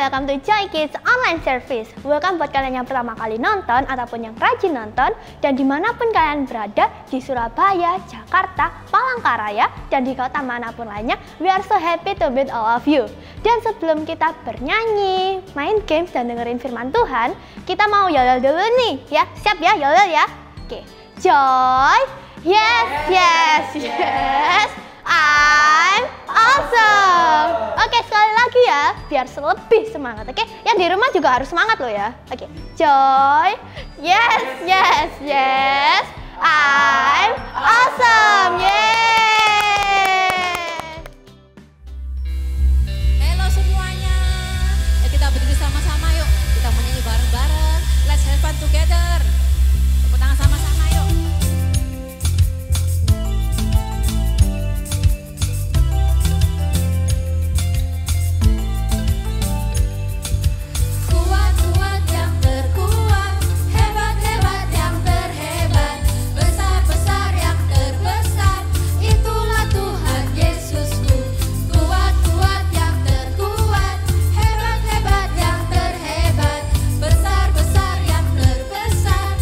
welcome to Joy Kids Online Service. Welcome buat kalian yang pertama kali nonton ataupun yang rajin nonton. Dan dimanapun kalian berada, di Surabaya, Jakarta, Palangkaraya, dan di kota manapun lainnya, we are so happy to meet all of you. Dan sebelum kita bernyanyi, main games, dan dengerin firman Tuhan, kita mau yodel dulu nih, ya. Siap ya, yodel ya? Oke. Joy, yes, yes, yes, I'm awesome. Oke, sekali lagi ya, biar lebih semangat, oke? Yang di rumah juga harus semangat loh ya. Oke, Joy, yes, yes, yes, I'm awesome. Yeay! Halo semuanya. Ya, kita berdiri sama-sama yuk. Kita menyanyi bareng-bareng. Let's have fun together. Tepuk tangan sama-sama yuk. Kuat-kuat yang terkuat, hebat-hebat yang terhebat, besar-besar yang terbesar, itulah Tuhan Yesusku. Kuat-kuat yang terkuat, hebat-hebat yang terhebat, besar-besar yang terbesar,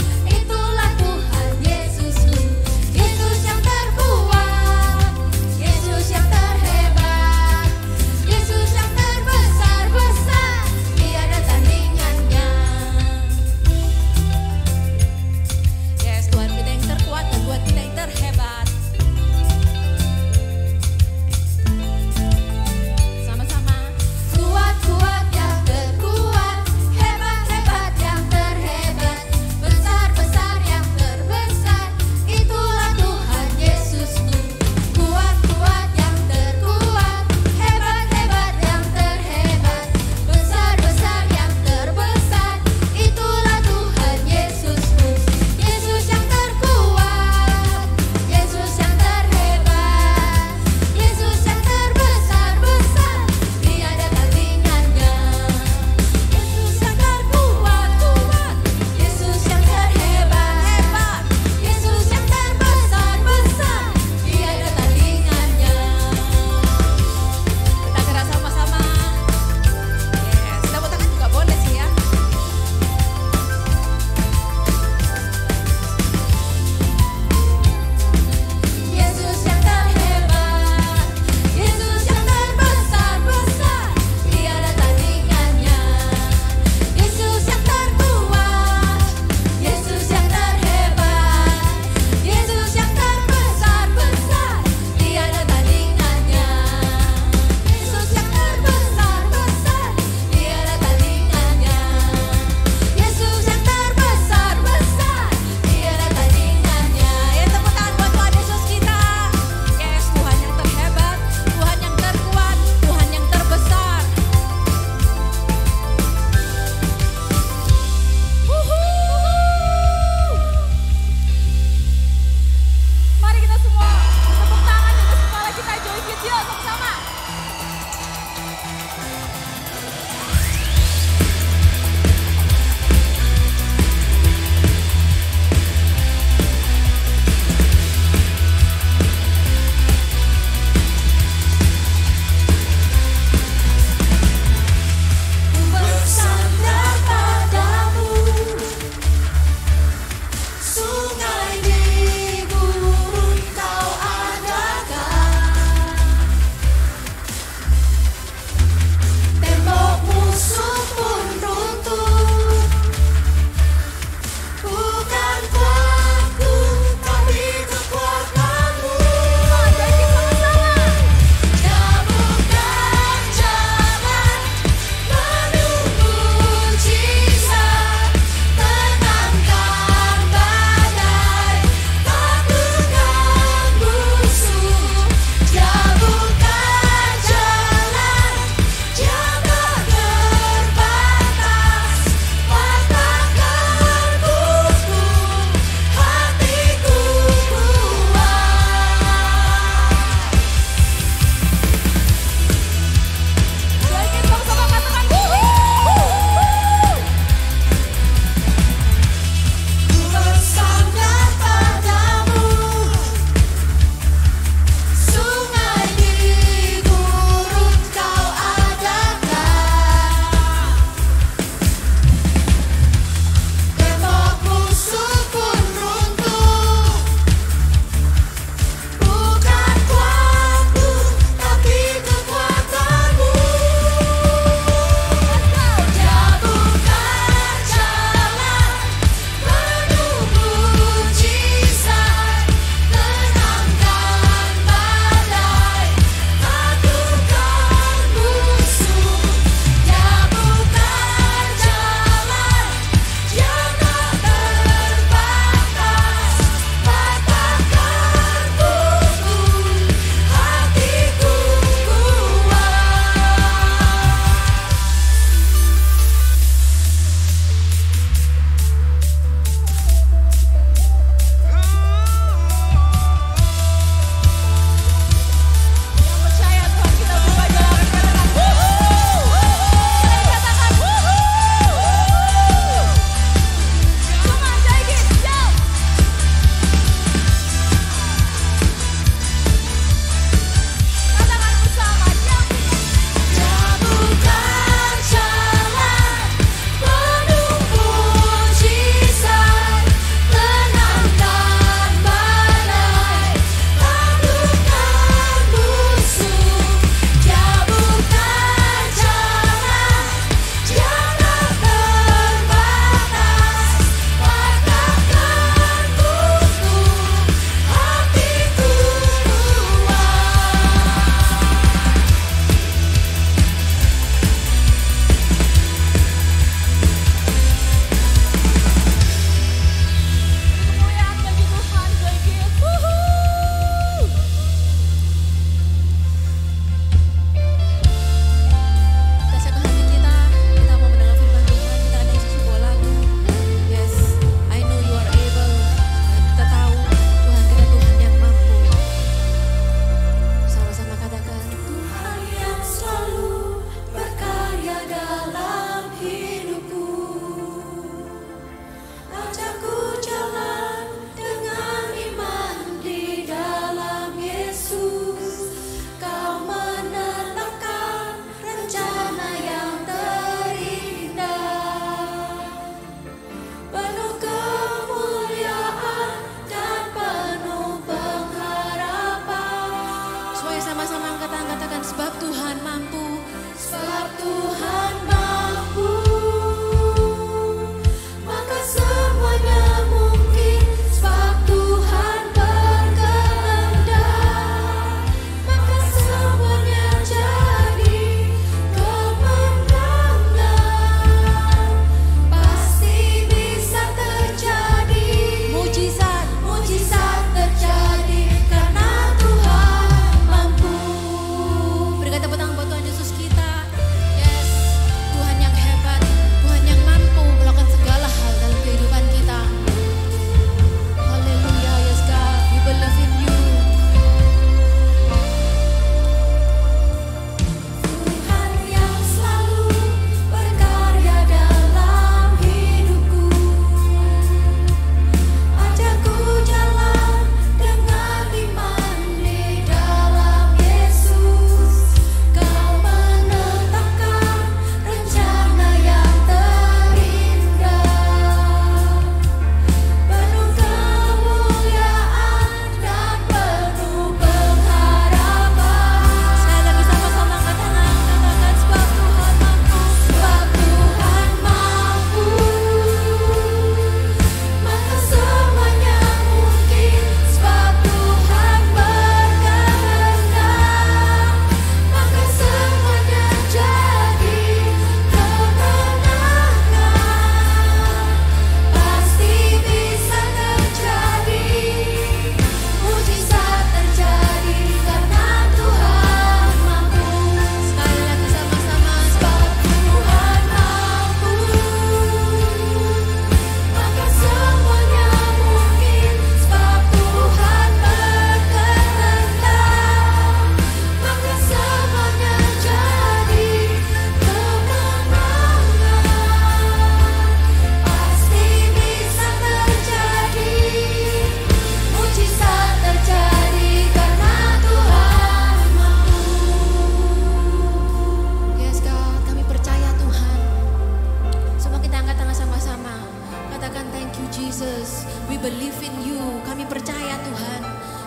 Jesus. We believe in you. Kami percaya Tuhan.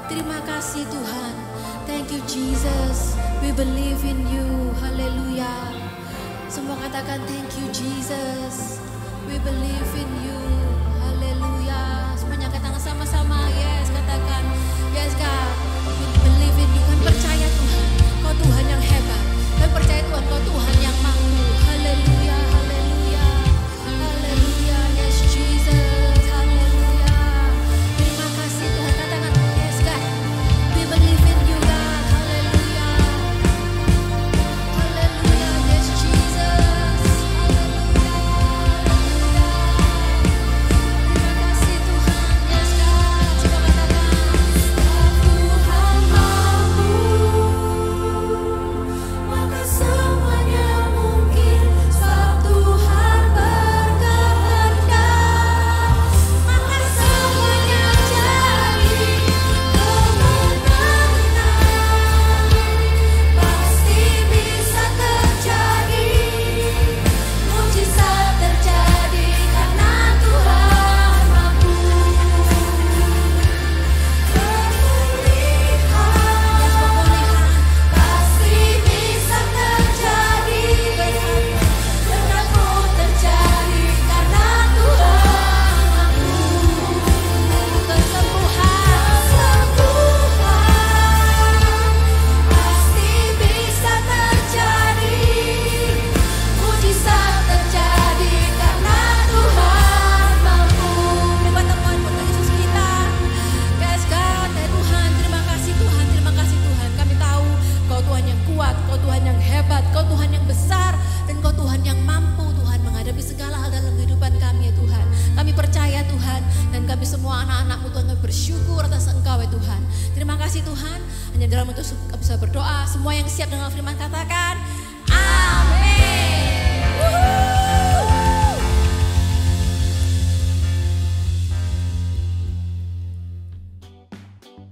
Terima kasih Tuhan. Thank you Jesus. We believe in you. Haleluya. Semua katakan thank you Jesus. We believe in you. Haleluya. Semuanya katakan sama-sama. Yes, katakan. Yes God. We believe in you. Kami percaya Tuhan. Kau Tuhan yang hebat. Kami percaya Tuhan. Kau Tuhan yang mampu. Haleluya. Haleluya. Haleluya. Yes Jesus. Haleluya. Terima kasih Tuhan. Katakan yes God. We believe in you God. Haleluya. Haleluya. Yes Jesus. Haleluya. Terima kasih Tuhan. Yes God. Coba katakan. Tuhan mampu, maka semuanya mungkin. Sebab Tuhan berkehendak, maka semuanya jadi kemenangan. Pasti bisa terjadi, mujizat terjadi karena Tuhan mampu. Pemulihan pasti bisa terjadi, denganmu terjadi karena Tuhan mampu. Kesembuhan pasti bisa terjadi, mujizat terjadi karena Tuhan mampu. Terima teman untuk Yesus kita. Yes God, ya Tuhan, terima kasih Tuhan, terima kasih Tuhan. Kami tahu Kau Tuhan yang kuat, Kau Tuhan yang hebat, Kau Tuhan yang besar, dan Kau Tuhan yang mampu Tuhan menghadapi segala hal dalam kehidupan kami ya Tuhan. Kami percaya Tuhan, dan kami semua anak-anak-Mu Tuhan kami bersyukur atas Engkau ya Tuhan. Terima kasih Tuhan, hanya dalam untuk bisa berdoa. Semua yang siap dengan firman katakan, amin. Woohoo.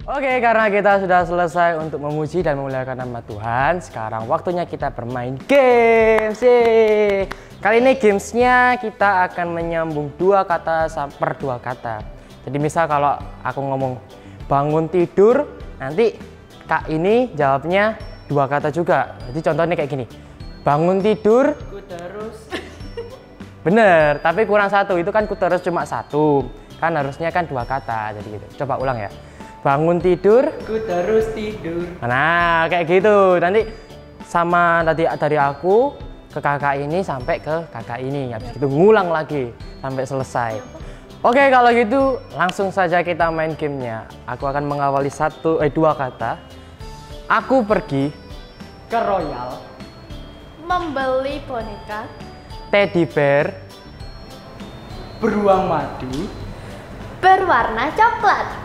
Oke, karena kita sudah selesai untuk memuji dan memuliakan nama Tuhan, sekarang waktunya kita bermain games. Yeay. Kali ini gamesnya kita akan menyambung dua kata per dua kata. Jadi misal kalau aku ngomong bangun tidur, nanti Kak ini jawabnya dua kata juga. Jadi contohnya kayak gini, bangun tidur, ku terus. Bener, tapi kurang satu, itu kan ku terus cuma satu. Kan harusnya kan dua kata, jadi gitu. Coba ulang ya. Bangun tidur, Ku terus tidur. nah kayak gitu. Nanti sama tadi dari aku ke kakak ini sampai ke kakak ini. Habis itu ngulang lagi sampai selesai. Oke, kalau gitu langsung saja kita main gamenya. Aku akan mengawali dua kata. Aku pergi, Ke Royal. Membeli boneka. teddy bear, Beruang madu. Berwarna coklat.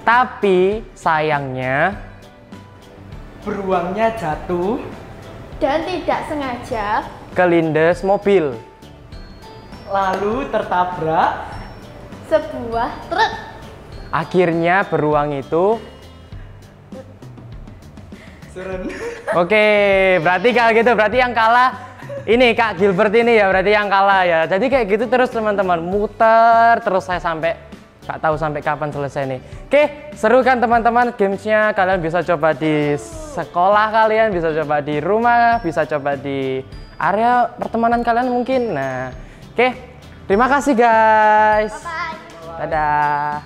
tapi sayangnya Beruangnya jatuh. Dan tidak sengaja kelindes mobil. Lalu tertabrak. sebuah truk. Akhirnya beruang itu Seren. oke, berarti kalau gitu berarti yang kalah ini Kak Gilbert ini ya, berarti yang kalah ya. Jadi kayak gitu terus teman-teman, muter terus saya sampai nggak tahu sampai kapan selesai nih. Oke, seru kan teman-teman gamesnya? Kalian bisa coba di sekolah kalian, bisa coba di rumah, bisa coba di area pertemanan kalian mungkin. Nah, oke, terima kasih guys. Bye. Dadah.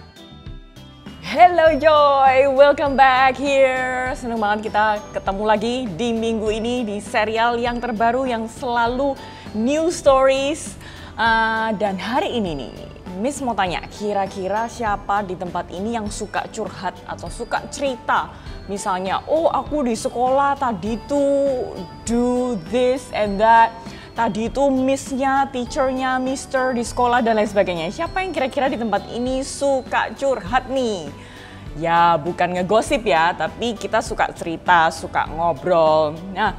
Hello Joy, welcome back here. Seneng banget kita ketemu lagi di minggu ini di serial yang terbaru yang selalu new stories. Dan hari ini nih, Miss mau tanya, kira-kira siapa di tempat ini yang suka curhat atau suka cerita? Misalnya, oh aku di sekolah tadi tuh do this and that. Tadi itu miss-nya, teacher-nya, mister di sekolah dan lain sebagainya. Siapa yang kira-kira di tempat ini suka curhat nih? Ya bukan ngegosip ya, tapi kita suka cerita, suka ngobrol. Nah,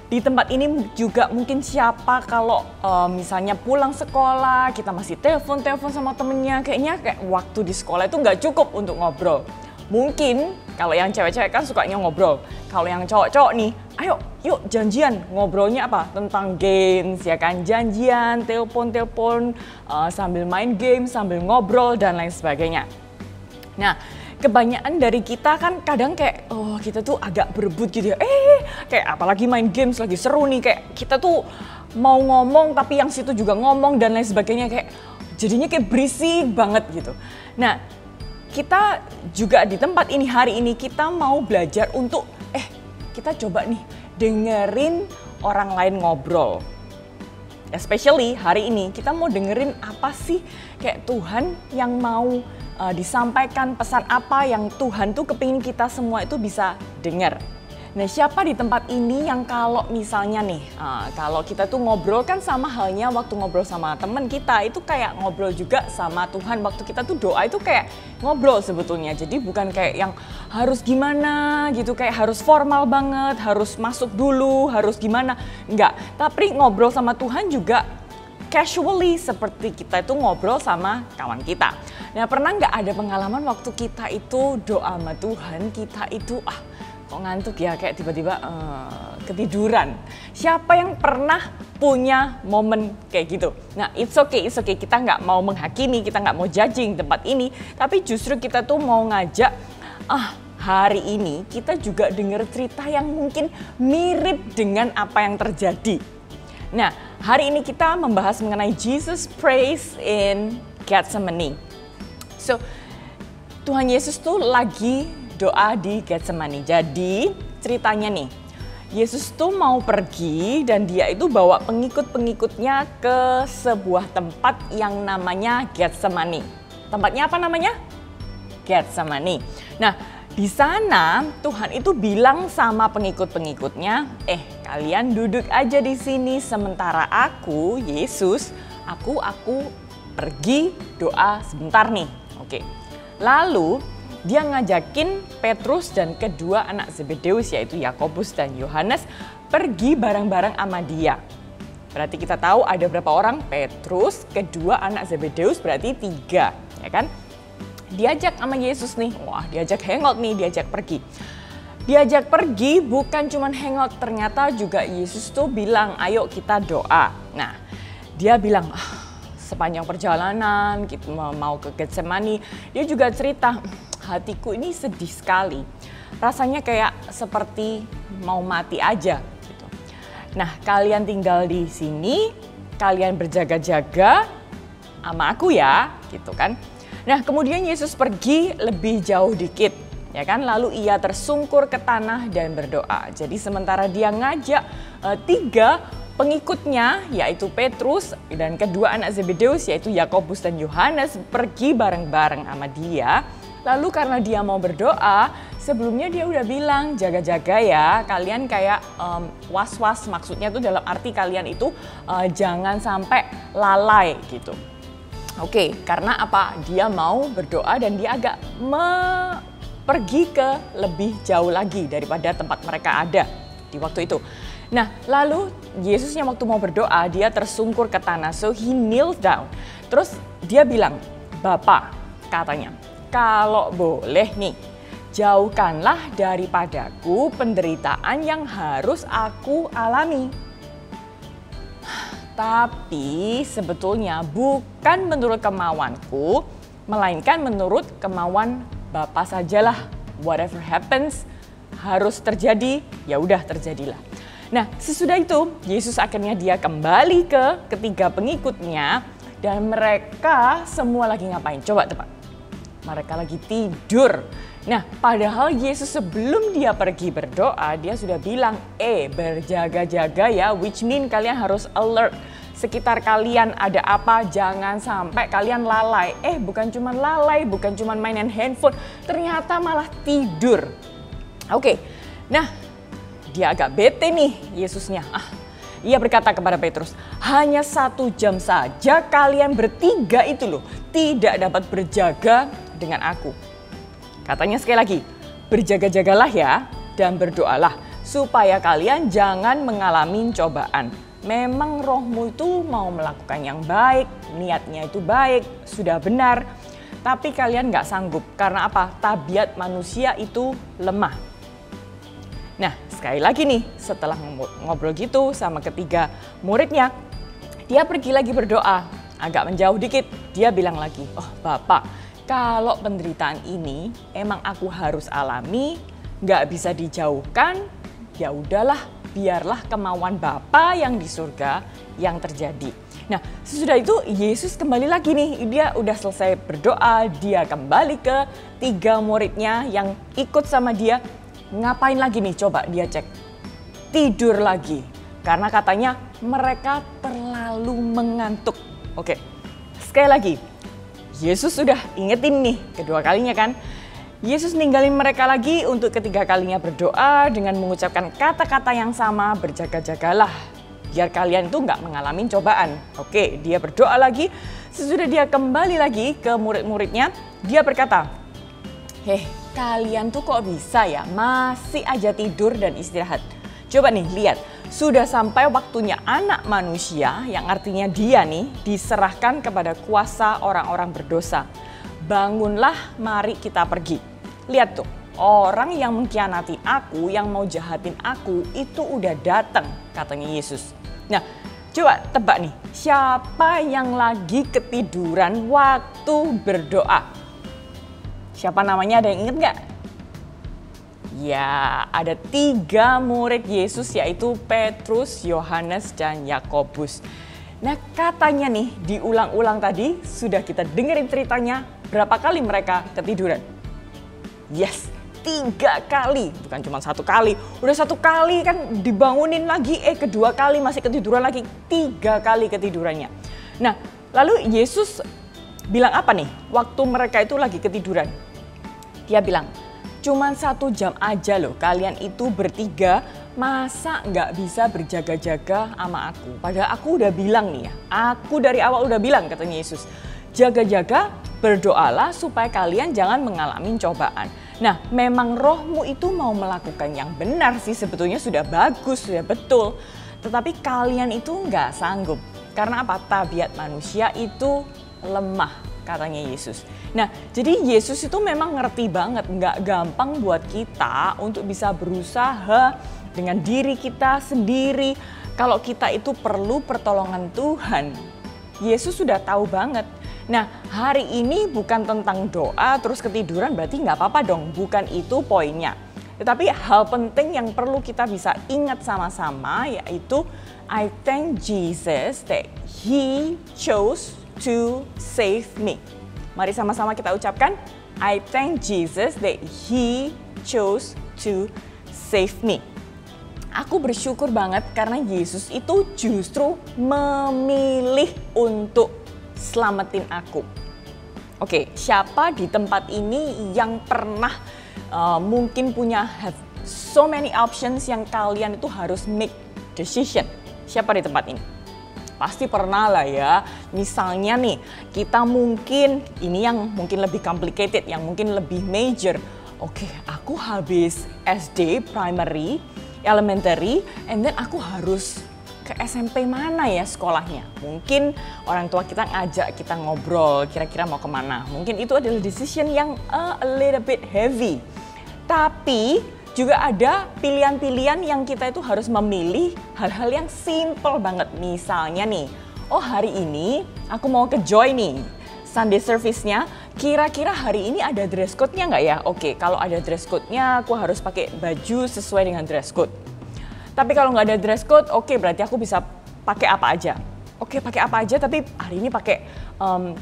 di tempat ini juga mungkin siapa kalau misalnya pulang sekolah, kita masih telepon sama temennya. Kayaknya kayak waktu di sekolah itu nggak cukup untuk ngobrol. Mungkin kalau yang cewek-cewek kan sukanya ngobrol. Kalau yang cowok-cowok nih, ayo yuk janjian. Ngobrolnya apa? Tentang games ya kan, janjian, telepon-telepon, sambil main game, sambil ngobrol dan lain sebagainya. Nah, kebanyakan dari kita kan kadang kayak, oh kita tuh agak berebut gitu ya. Kayak apalagi main games lagi seru nih, kayak kita tuh mau ngomong tapi yang situ juga ngomong dan lain sebagainya, kayak jadinya kayak berisik banget gitu. Nah, kita juga di tempat ini hari ini kita mau belajar untuk kita coba nih dengerin orang lain ngobrol. Especially hari ini kita mau dengerin apa sih kayak Tuhan yang mau disampaikan, pesan apa yang Tuhan tuh kepingin kita semua itu bisa dengar. Nah, siapa di tempat ini yang kalau misalnya nih, kalau kita tuh ngobrol kan sama halnya waktu ngobrol sama teman kita, itu kayak ngobrol juga sama Tuhan. Waktu kita tuh doa itu kayak ngobrol sebetulnya. Jadi bukan kayak yang harus gimana gitu, kayak harus formal banget, harus masuk dulu, harus gimana. Enggak, tapi ngobrol sama Tuhan juga casually seperti kita itu ngobrol sama kawan kita. Nah, pernah nggak ada pengalaman waktu kita itu doa sama Tuhan, kita itu kok ngantuk ya, kayak tiba-tiba ketiduran. Siapa yang pernah punya momen kayak gitu? Nah, it's okay. Kita nggak mau menghakimi, kita nggak mau judging tempat ini, tapi justru kita tuh mau ngajak, hari ini kita juga dengar cerita yang mungkin mirip dengan apa yang terjadi. Nah, hari ini kita membahas mengenai Jesus prays in Gethsemane. So, Tuhan Yesus tuh lagi doa di Getsemani. Jadi ceritanya nih, Yesus tuh mau pergi dan dia itu bawa pengikut-pengikutnya ke sebuah tempat yang namanya Getsemani. Tempatnya apa namanya? Getsemani. Nah, di sana Tuhan itu bilang sama pengikut-pengikutnya, kalian duduk aja di sini sementara aku, Yesus, aku pergi doa sebentar nih. Oke. Lalu dia ngajakin Petrus dan kedua anak Zebedeus yaitu Yakobus dan Yohanes pergi bareng-bareng sama dia. Berarti kita tahu ada berapa orang? Petrus, kedua anak Zebedeus berarti 3, ya kan? Diajak sama Yesus nih, diajak hangout nih, diajak pergi. Diajak pergi bukan cuma hangout, ternyata juga Yesus tuh bilang, ayo kita doa. Nah, dia bilang, sepanjang perjalanan kita mau ke Getsemani, dia juga cerita, hatiku ini sedih sekali. Rasanya kayak seperti mau mati aja gitu. Nah, kalian tinggal di sini, kalian berjaga-jaga sama aku ya, gitu kan. Nah, kemudian Yesus pergi lebih jauh dikit, ya kan. Lalu ia tersungkur ke tanah dan berdoa. Jadi sementara dia ngajak 3 pengikutnya yaitu Petrus dan kedua anak Zebedeus yaitu Yakobus dan Yohanes pergi bareng-bareng sama dia. Lalu karena dia mau berdoa, sebelumnya dia udah bilang jaga-jaga ya, kalian kayak was-was, maksudnya tuh dalam arti kalian itu jangan sampai lalai gitu. Oke, karena apa? Dia mau berdoa dan dia agak pergi ke lebih jauh lagi daripada tempat mereka ada di waktu itu. Nah, lalu Yesusnya waktu mau berdoa, dia tersungkur ke tanah, so he kneels down. Terus dia bilang, Bapa, katanya, kalau boleh nih, jauhkanlah daripadaku penderitaan yang harus aku alami. Tapi sebetulnya bukan menurut kemauanku, melainkan menurut kemauan Bapa sajalah. Whatever happens, harus terjadi, ya udah terjadilah. Nah, sesudah itu Yesus akhirnya dia kembali ke ketiga pengikutnya dan mereka semua lagi ngapain? Coba tebak. Mereka lagi tidur. Nah, padahal Yesus sebelum dia pergi berdoa, dia sudah bilang, berjaga-jaga ya, which mean kalian harus alert. Sekitar kalian ada apa, jangan sampai kalian lalai. Bukan cuma lalai, bukan cuma mainan handphone, ternyata malah tidur. Oke, nah dia agak bete nih Yesusnya. Ia berkata kepada Petrus, hanya 1 jam saja kalian bertiga itu loh tidak dapat berjaga dengan aku. Katanya sekali lagi, berjaga-jagalah ya dan berdoalah supaya kalian jangan mengalami cobaan. Memang rohmu itu mau melakukan yang baik, niatnya itu baik, sudah benar. tapi kalian nggak sanggup. Karena apa? Tabiat manusia itu lemah. Nah, sekali lagi nih, setelah ngobrol gitu sama ketiga muridnya, dia pergi lagi berdoa. Agak menjauh dikit, dia bilang lagi, oh Bapak, kalau penderitaan ini emang aku harus alami, nggak bisa dijauhkan, ya udahlah, biarlah kemauan Bapa yang di surga yang terjadi. Nah, sesudah itu Yesus kembali lagi nih, dia udah selesai berdoa, dia kembali ke tiga muridnya yang ikut sama dia. Ngapain lagi nih? Coba dia cek. Tidur lagi, karena katanya mereka terlalu mengantuk. Oke, sekali lagi, Yesus sudah ingetin nih kedua kalinya kan. Yesus ninggalin mereka lagi untuk ketiga kalinya berdoa dengan mengucapkan kata-kata yang sama, berjaga-jagalah biar kalian itu nggak mengalami cobaan. Oke, dia berdoa lagi. Sesudah dia kembali lagi ke murid-muridnya, dia berkata, kalian tuh kok bisa ya masih aja tidur dan istirahat. Coba nih lihat, sudah sampai waktunya anak manusia, yang artinya dia nih, diserahkan kepada kuasa orang-orang berdosa. Bangunlah, mari kita pergi. Lihat tuh, orang yang mengkhianati aku, yang mau jahatin aku, itu udah datang, katanya Yesus. Nah, coba tebak nih, siapa yang lagi ketiduran waktu berdoa? Siapa namanya, ada yang inget nggak? Ya, ada 3 murid Yesus, yaitu Petrus, Yohanes, dan Yakobus. Nah, katanya nih, diulang-ulang tadi, sudah kita dengerin ceritanya, berapa kali mereka ketiduran? Yes, 3 kali, bukan cuma 1 kali. Udah 1 kali kan dibangunin lagi, kedua kali masih ketiduran lagi, 3 kali ketidurannya. Nah, lalu Yesus bilang apa nih waktu mereka itu lagi ketiduran? Dia bilang, cuman 1 jam aja loh kalian itu bertiga, masa nggak bisa berjaga-jaga sama aku? Padahal aku udah bilang nih ya, aku dari awal udah bilang, katanya Yesus, jaga-jaga, berdoalah supaya kalian jangan mengalami cobaan. Nah, memang rohmu itu mau melakukan yang benar sih, sebetulnya sudah bagus, sudah betul. Tetapi kalian itu nggak sanggup. Karena apa? Tabiat manusia itu lemah, katanya Yesus. Nah, jadi Yesus itu memang ngerti banget, nggak gampang buat kita untuk bisa berusaha dengan diri kita sendiri. Kalau kita itu perlu pertolongan Tuhan, Yesus sudah tahu banget. Nah, hari ini bukan tentang doa terus ketiduran berarti nggak apa-apa dong, bukan itu poinnya. Tetapi hal penting yang perlu kita bisa ingat sama-sama yaitu I thank Jesus that He chose to save me. Mari sama-sama kita ucapkan, I thank Jesus that He chose to save me. Aku bersyukur banget karena Yesus itu justru memilih untuk selamatin aku. Oke, siapa di tempat ini yang pernah mungkin punya have so many options yang kalian itu harus make decision? Siapa di tempat ini? Pasti pernah lah ya. Misalnya nih, kita mungkin, ini yang mungkin lebih complicated, yang mungkin lebih major. Oke, aku habis SD, primary, elementary, and then aku harus ke SMP mana ya sekolahnya? Mungkin orang tua kita ngajak kita ngobrol, kira-kira mau kemana. Mungkin itu adalah decision yang a little bit heavy. Tapi juga ada pilihan-pilihan yang kita itu harus memilih hal-hal yang simple banget. Misalnya nih, oh hari ini aku mau ke Joy nih, Sunday service-nya. Kira-kira hari ini ada dress code-nya nggak ya? Oke, kalau ada dress code-nya aku harus pakai baju sesuai dengan dress code. Tapi kalau nggak ada dress code, oke berarti aku bisa pakai apa aja. Oke, pakai apa aja, tapi hari ini pakai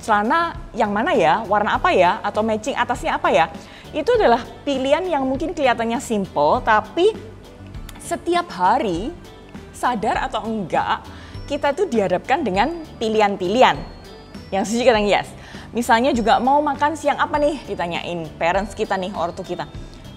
celana yang mana ya, warna apa ya, atau matching atasnya apa ya. Itu adalah pilihan yang mungkin kelihatannya simple, tapi setiap hari, sadar atau enggak, kita tuh dihadapkan dengan pilihan-pilihan. Yang setuju kadang yes. Misalnya juga mau makan siang apa nih, ditanyain parents kita nih, ortu kita.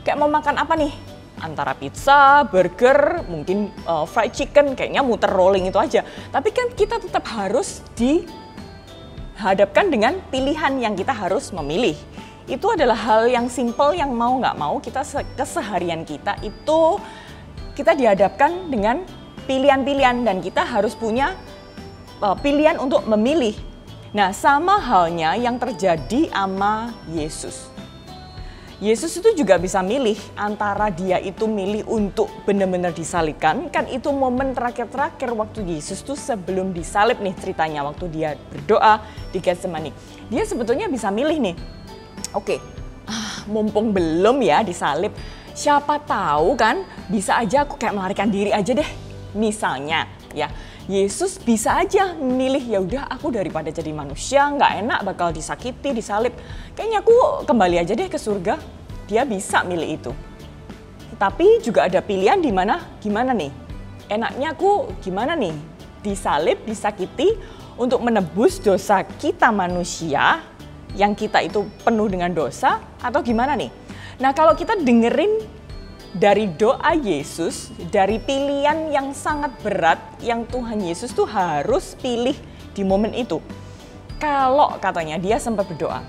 Kayak mau makan apa nih? Antara pizza, burger, mungkin fried chicken, kayaknya muter rolling itu aja. Tapi kan kita tetap harus dihadapkan dengan pilihan yang kita harus memilih. Itu adalah hal yang simple yang mau nggak mau kita keseharian kita itu kita dihadapkan dengan pilihan-pilihan dan kita harus punya pilihan untuk memilih. Nah, sama halnya yang terjadi sama Yesus. Yesus itu juga bisa milih antara dia itu milih untuk benar-benar disalibkan. Kan itu momen terakhir-terakhir waktu Yesus tuh sebelum disalib nih ceritanya. Waktu dia berdoa di Getsemani. Dia sebetulnya bisa milih nih. Oke, mumpung belum ya disalib. Siapa tahu kan bisa aja aku kayak melarikan diri aja deh. Misalnya ya. Yesus bisa aja milih, ya udah aku daripada jadi manusia nggak enak bakal disakiti, disalib. Kayaknya aku kembali aja deh ke surga. Dia bisa milih itu. Tapi juga ada pilihan di mana gimana nih? Enaknya aku gimana nih? Disalib, disakiti untuk menebus dosa kita manusia yang kita itu penuh dengan dosa atau gimana nih? Nah, kalau kita dengerin dari doa Yesus, dari pilihan yang sangat berat yang Tuhan Yesus tuh harus pilih di momen itu. Kalau katanya dia sempat berdoa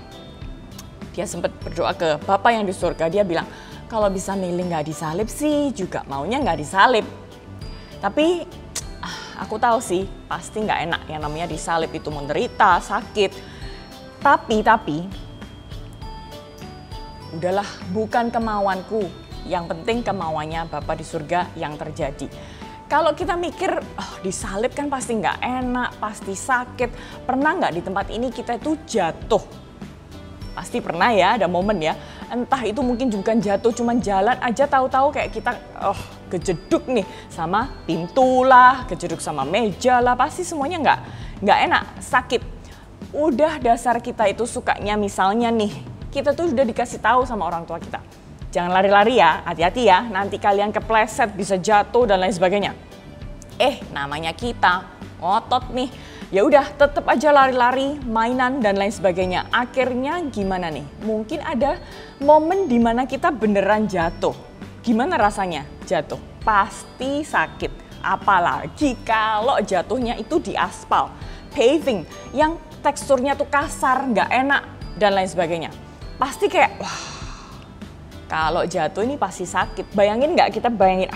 ke Bapa yang di surga, dia bilang kalau bisa milih nggak disalib sih juga maunya nggak disalib. Tapi aku tahu sih pasti nggak enak yang namanya disalib itu menderita, sakit. Tapi udahlah, bukan kemauanku. Yang penting kemauannya Bapa di surga yang terjadi. Kalau kita mikir, disalib kan pasti nggak enak, pasti sakit. Pernah nggak di tempat ini kita itu jatuh? Pasti pernah ya, ada momen ya. Entah itu mungkin bukan jatuh, cuman jalan aja tahu-tahu kayak kita kejeduk nih sama pintu lah, kejeduk sama meja lah. Pasti semuanya nggak enak, sakit. Udah dasar kita itu sukanya misalnya nih, kita tuh udah dikasih tahu sama orang tua kita. Jangan lari-lari ya, hati-hati ya, nanti kalian kepleset, bisa jatuh dan lain sebagainya. Namanya kita ngotot nih, ya udah tetap aja lari-lari, mainan dan lain sebagainya. Akhirnya gimana nih? Mungkin ada momen dimana kita beneran jatuh. Gimana rasanya jatuh? Pasti sakit. Apalagi kalau jatuhnya itu di aspal, paving, yang teksturnya tuh kasar, nggak enak dan lain sebagainya. Pasti kayak kalau jatuh ini pasti sakit. Bayangin nggak, kita bayangin,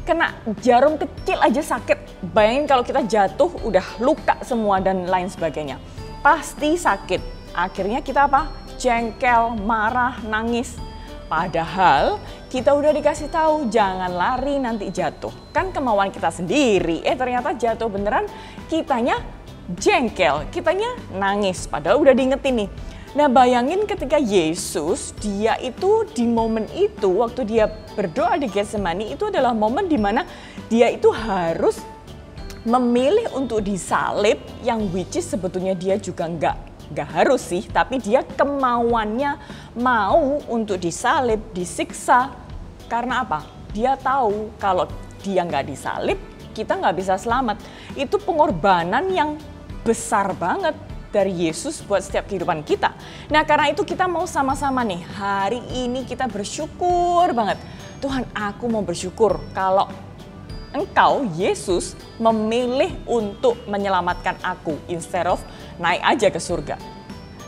kena jarum kecil aja sakit. Bayangin kalau kita jatuh udah luka semua dan lain sebagainya. Pasti sakit. Akhirnya kita apa? Jengkel, marah, nangis. Padahal kita udah dikasih tahu jangan lari nanti jatuh. Kan kemauan kita sendiri. Ternyata jatuh beneran, kitanya jengkel, kitanya nangis. Padahal udah diingetin nih. Nah, bayangin ketika Yesus, dia itu di momen itu, waktu dia berdoa di Getsemani, itu adalah momen di mana dia itu harus memilih untuk disalib, yang which is sebetulnya dia juga nggak harus sih, tapi dia kemauannya mau untuk disalib, disiksa. Karena apa? Dia tahu kalau dia nggak disalib, kita nggak bisa selamat. Itu pengorbanan yang besar banget dari Yesus buat setiap kehidupan kita. Nah, karena itu kita mau sama-sama nih, hari ini kita bersyukur banget. Tuhan, aku mau bersyukur kalau Engkau, Yesus, memilih untuk menyelamatkan aku instead of naik aja ke surga.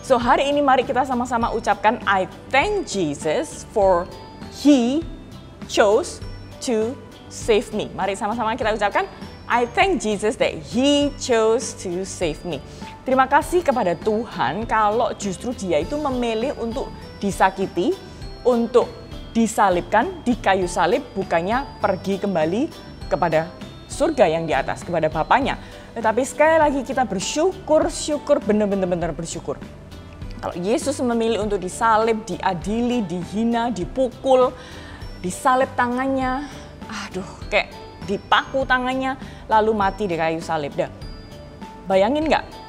So, hari ini mari kita sama-sama ucapkan, I thank Jesus for He chose to save me. Mari sama-sama kita ucapkan, I thank Jesus that He chose to save me. Terima kasih kepada Tuhan kalau justru dia itu memilih untuk disakiti, untuk disalibkan di kayu salib, bukannya pergi kembali kepada surga yang di atas, kepada Bapaknya. Tetapi sekali lagi kita bersyukur, benar-benar bersyukur. Kalau Yesus memilih untuk disalib, diadili, dihina, dipukul, disalib tangannya, kayak dipaku tangannya, lalu mati di kayu salib. Bayangin nggak?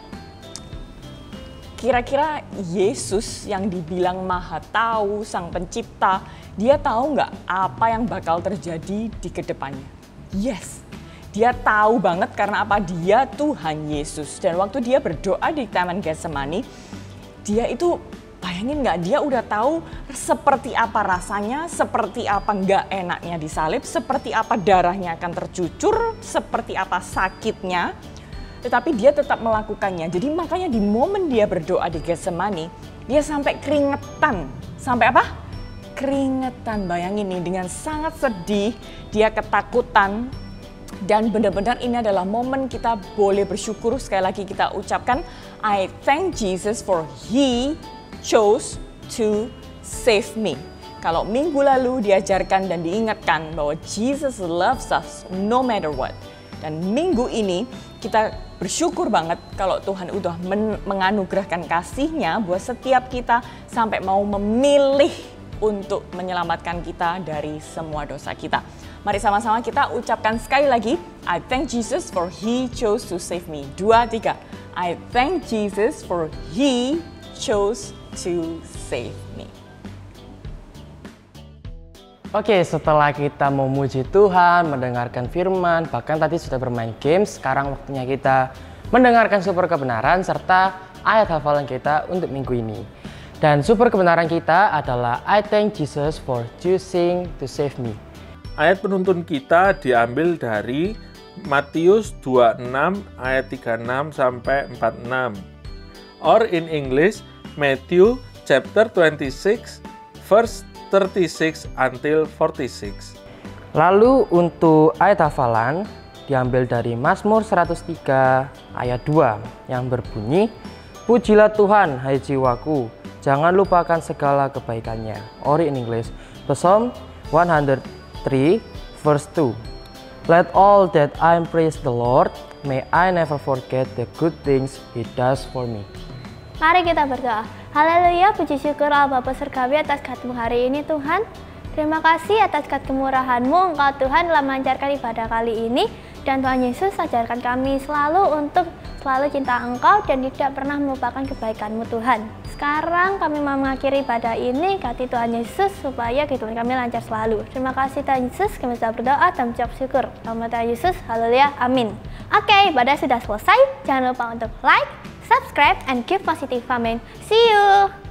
Kira-kira Yesus yang dibilang Maha Tahu, Sang Pencipta, dia tahu nggak apa yang bakal terjadi di kedepannya? Yes, dia tahu banget karena apa? Dia Tuhan Yesus. Dan waktu dia berdoa di Taman Getsemani, dia itu bayangin nggak? Dia udah tahu seperti apa rasanya, seperti apa nggak enaknya disalib, seperti apa darahnya akan tercucur, seperti apa sakitnya. Tetapi dia tetap melakukannya. Jadi makanya di momen dia berdoa di Getsemani, dia sampai keringetan. Sampai apa? Keringetan. Bayangin nih, dengan sangat sedih, dia ketakutan. Dan benar-benar ini adalah momen kita boleh bersyukur. Sekali lagi kita ucapkan, I thank Jesus for He chose to save me. Kalau minggu lalu diajarkan dan diingatkan bahwa Jesus loves us no matter what. Dan minggu ini kita bersyukur banget kalau Tuhan udah menganugerahkan kasih-Nya buat setiap kita sampai mau memilih untuk menyelamatkan kita dari semua dosa kita. Mari sama-sama kita ucapkan sekali lagi, I thank Jesus for He chose to save me. 2, 3. I thank Jesus for He chose to save me. Oke, setelah kita memuji Tuhan, mendengarkan firman, bahkan tadi sudah bermain games, sekarang waktunya kita mendengarkan super kebenaran serta ayat hafalan kita untuk minggu ini. Dan super kebenaran kita adalah I thank Jesus for choosing to save me. Ayat penuntun kita diambil dari Matius 26 ayat 36 sampai 46. Or in English, Matthew chapter 26 verse 36 until 46. Lalu untuk ayat hafalan diambil dari Mazmur 103 ayat 2 yang berbunyi, Pujilah Tuhan, hai jiwaku, jangan lupakan segala kebaikannya. Or in English, Psalm 103 verse 2. Let all that I praise the Lord, may I never forget the good things He does for me. Mari kita berdoa. Haleluya, puji syukur Allah Bapa Surgawi atas kasih-Mu hari ini Tuhan. Terima kasih atas kemurahan-Mu Engkau Tuhan dalam melancarkan ibadah kali ini. Dan Tuhan Yesus ajarkan kami selalu untuk selalu cinta Engkau dan tidak pernah melupakan kebaikan-Mu Tuhan. Sekarang kami mau mengakhiri ibadah ini, kasih Tuhan Yesus supaya kehidupan kami lancar selalu. Terima kasih Tuhan Yesus, kami sudah berdoa dan mengucap syukur. Nama Tuhan Yesus, haleluya, amin. Oke, ibadah sudah selesai. Jangan lupa untuk like, subscribe, and give positive comment. See you!